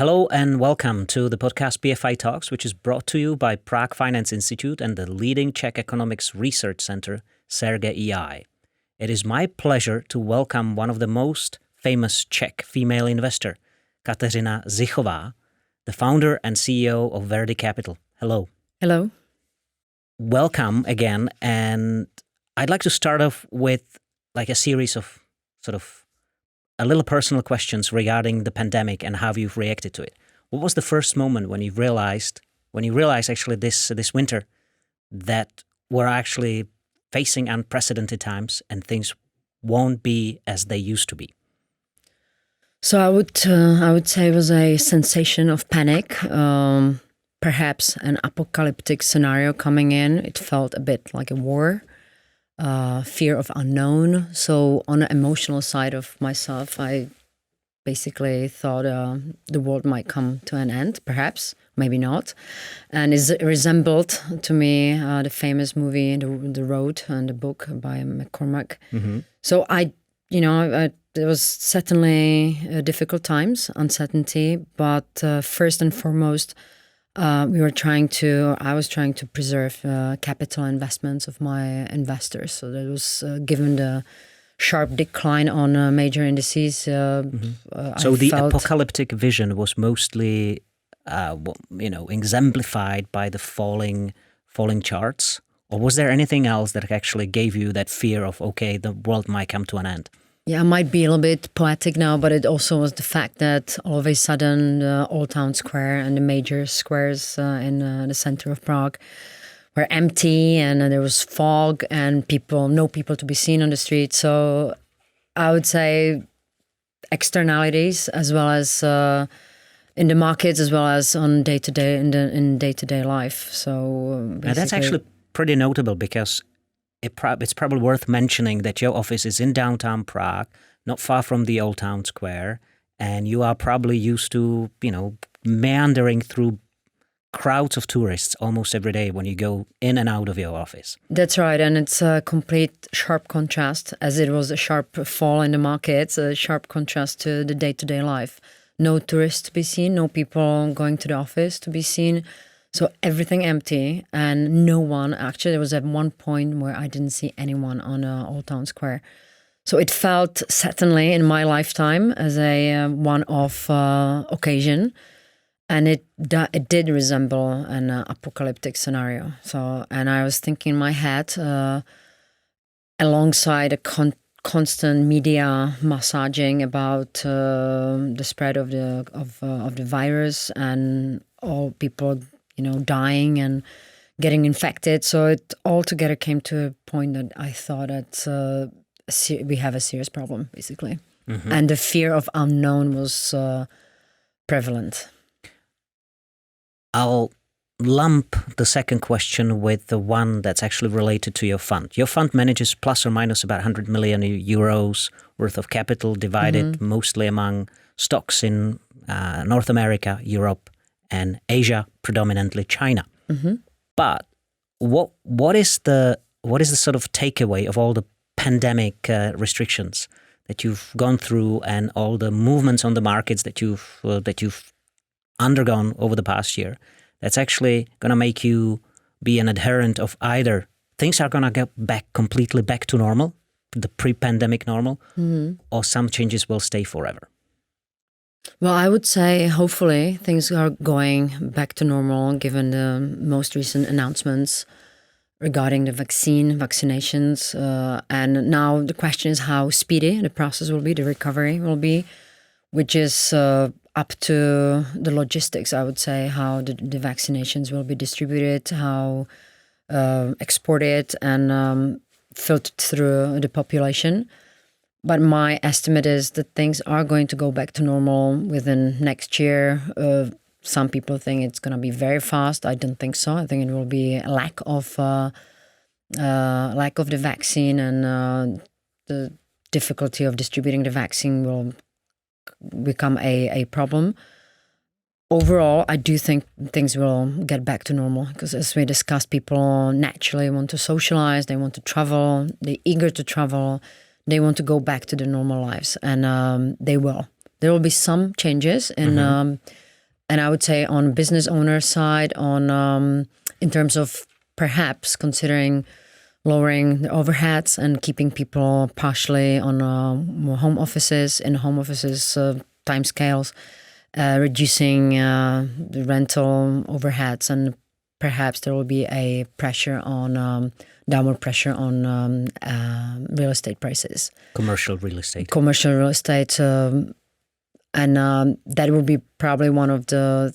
Hello and welcome to the podcast PFI Talks, which is brought to you by Prague Finance Institute and the leading Czech economics research center, Sergei EI. It is my pleasure to welcome one of the most famous Czech female investor, Katerina Zychova, the founder and CEO of Verdi Capital. Hello. Hello. Welcome again. And I'd like to start off with like a series of sort of a little personal questions regarding the pandemic and how you've reacted to it. What was the first moment when you realized actually this winter that we're actually facing unprecedented times and things won't be as they used to be? So I would say it was a sensation of panic, perhaps an apocalyptic scenario coming in. It felt a bit like a war. Fear of unknown. So on the emotional side of myself, I basically thought the world might come to an end, perhaps, maybe not. And it resembled to me the famous movie, The Road, and the book by McCormack. Mm-hmm. So it was certainly difficult times, uncertainty, but first and foremost, I was trying to preserve capital investments of my investors. So that was given the sharp decline on major indices. So the apocalyptic vision was mostly, exemplified by the falling charts, or was there anything else that actually gave you that fear of, okay, the world might come to an end? Yeah, it might be a little bit poetic now, but it also was the fact that all of a sudden the Old Town Square and the major squares in the center of Prague were empty, and there was fog and no people to be seen on the street. So I would say externalities as well as in the markets as well as on day-to-day in day-to-day life. So now that's actually pretty notable because it's probably worth mentioning that your office is in downtown Prague, not far from the Old Town Square, and you are probably used to, meandering through crowds of tourists almost every day when you go in and out of your office. That's right, and it's a complete sharp contrast, as it was a sharp fall in the markets, a sharp contrast to the day-to-day life. No tourists to be seen, no people going to the office to be seen. So everything empty and no one. Actually, there was at one point where I didn't see anyone on Old Town Square. So it felt certainly in my lifetime as a one-off occasion, and it did resemble an apocalyptic scenario. So, and I was thinking in my head, alongside a constant media massaging about the spread of the virus and all people, dying and getting infected. So it altogether came to a point that I thought that we have a serious problem, basically. Mm-hmm. And the fear of unknown was prevalent. I'll lump the second question with the one that's actually related to your fund. Your fund manages plus or minus about 100 million euros worth of capital, divided mostly among stocks in North America, Europe, and Asia, predominantly China. Mm-hmm. But what is the sort of takeaway of all the pandemic restrictions that you've gone through and all the movements on the markets that you've undergone over the past year? That's actually going to make you be an adherent of either things are going to get completely back to normal, the pre-pandemic normal, or some changes will stay forever. Well, I would say hopefully things are going back to normal given the most recent announcements regarding the vaccinations. And now the question is how speedy the process will be, the recovery will be, which is up to the logistics, I would say, how the vaccinations will be distributed, how exported and filtered through the population. But my estimate is that things are going to go back to normal within next year. Some people think it's going to be very fast. I don't think so. I think it will be a lack of the vaccine, and the difficulty of distributing the vaccine will become a problem. Overall, I do think things will get back to normal because, as we discussed, people naturally want to socialize, they want to travel, they're eager to travel. They want to go back to their normal lives, and they will. There will be some changes in And I would say on business owner side, in terms of perhaps considering lowering the overheads and keeping people partially on more home offices, timescales, reducing the rental overheads, and perhaps there will be a downward pressure on real estate prices. Commercial real estate. And that would be probably one of the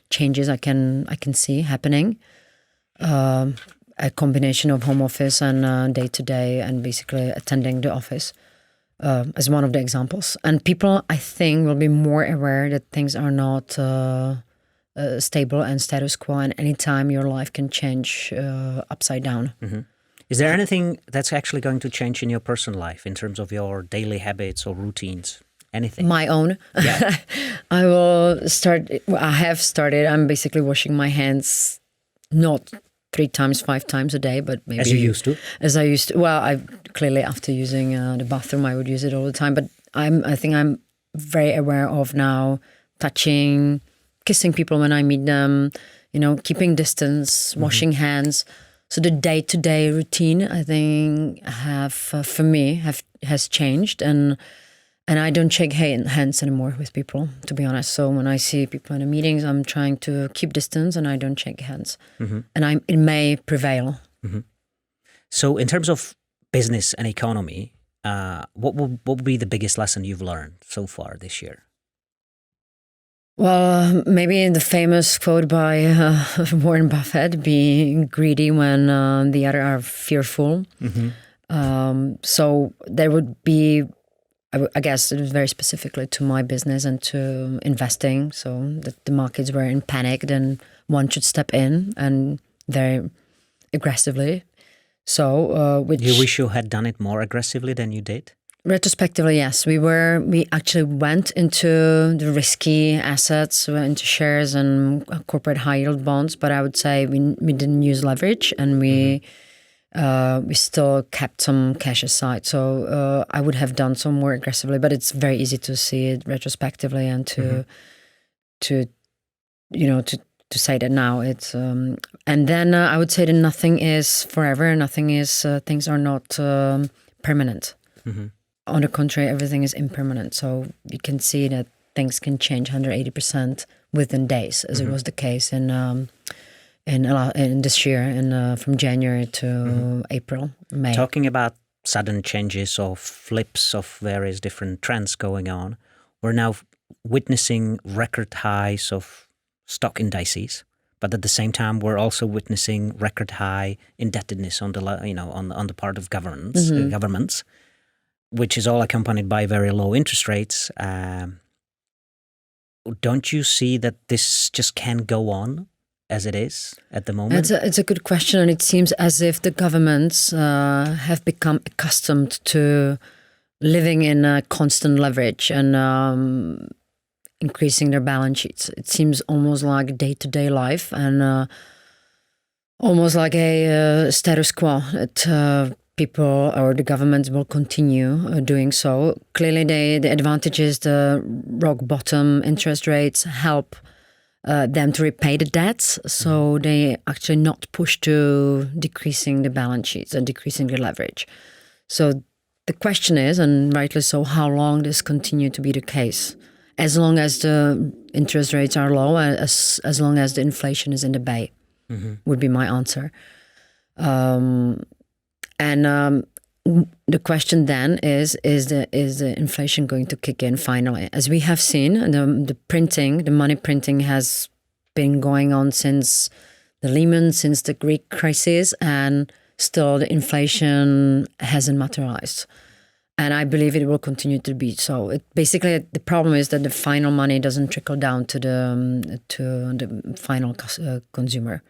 changes I can see happening. A combination of home office and day-to-day and basically attending the office as one of the examples. And people, I think, will be more aware that things are not stable and status quo, and anytime your life can change upside down. Mm-hmm. Is there anything that's actually going to change in your personal life in terms of your daily habits or routines? Anything? My own? Yeah. I have started. I'm basically washing my hands not 3 times, 5 times a day, but maybe... As you used to? As I used to. Well, clearly after using the bathroom, I would use it all the time. But I think I'm very aware of now touching, kissing people when I meet them, keeping distance, washing hands. So the day-to-day routine, I think, has changed. And I don't shake hands anymore with people, to be honest. So when I see people in the meetings, I'm trying to keep distance and I don't shake hands. Mm-hmm. And it may prevail. Mm-hmm. So in terms of business and economy, what would be the biggest lesson you've learned so far this year? Well, maybe the famous quote by Warren Buffett, be greedy when the other are fearful. Mm-hmm. So there would be... I guess it was very specifically to my business and to investing. So that the markets were in panic, then one should step in and very aggressively. So, you wish you had done it more aggressively than you did? Retrospectively, yes. We actually went into the risky assets, into shares and corporate high yield bonds. But I would say we didn't use leverage, and we still kept some cash aside. So I would have done some more aggressively, but it's very easy to see it retrospectively and to say that now. It's and then I would say that nothing is forever. Things are not permanent. Mm-hmm. On the contrary, everything is impermanent. So you can see that things can change 180% within days, as it was the case in this year, from January to April, May. Talking about sudden changes or flips of various different trends going on, we're now witnessing record highs of stock indices, but at the same time, we're also witnessing record high indebtedness on the part of governments, which is all accompanied by very low interest rates. Don't you see that this just can't go on as it is at the moment? It's a good question, and it seems as if the governments have become accustomed to living in a constant leverage and increasing their balance sheets. It seems almost like day-to-day life and almost like a status quo that people or the governments will continue doing so. Clearly, the advantage is the rock bottom interest rates help them to repay the debts, so they actually not push to decreasing the balance sheets and decreasing the leverage. So the question is, and rightly so, how long this continue to be the case? As long as the interest rates are low, as long as the inflation is in the bay, would be my answer. The question then is the inflation going to kick in finally? As we have seen, the money printing has been going on since the Lehman, since the Greek crisis, and still the inflation hasn't materialized. And I believe it will continue to be so. Basically, the problem is that the final money doesn't trickle down to the final consumer.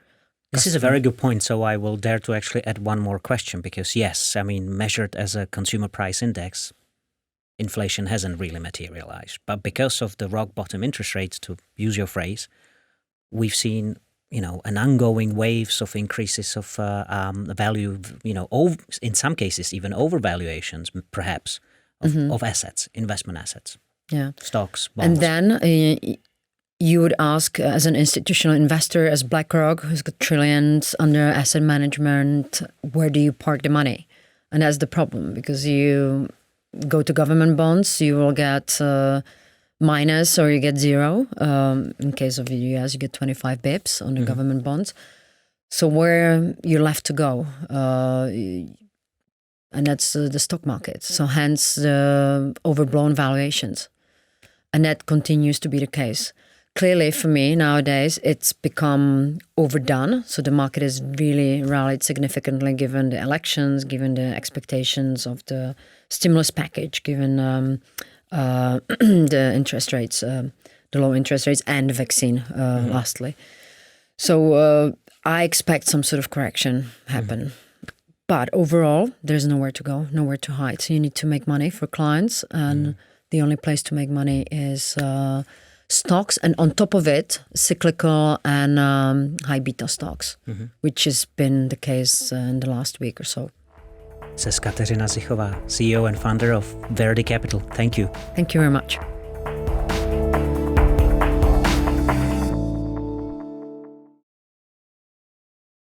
This is a very good point. So I will dare to actually add one more question, because yes, I mean, measured as a consumer price index, inflation hasn't really materialized. But because of the rock bottom interest rates, to use your phrase, we've seen, an ongoing waves of increases of value, in some cases even overvaluations, perhaps, of assets, investment assets. Yeah. Stocks, bonds. And then you would ask, as an institutional investor, as BlackRock, who's got trillions under asset management, where do you park the money? And that's the problem, because you go to government bonds, you will get minus or you get zero. In case of the US, you get 25 bips on the government bonds. So where you're left to go? And that's the stock market. So hence the overblown valuations. And that continues to be the case. Clearly, for me, nowadays, it's become overdone. So the market has really rallied significantly given the elections, given the expectations of the stimulus package, given the interest rates, the low interest rates, and the vaccine, lastly. So I expect some sort of correction happen. But overall, there's nowhere to go, nowhere to hide. So you need to make money for clients, and the only place to make money is stocks, and on top of it, cyclical and high beta stocks, which has been the case in the last week or so. Says Katerina Zychova, CEO and founder of Verdi Capital. Thank you. Thank you very much.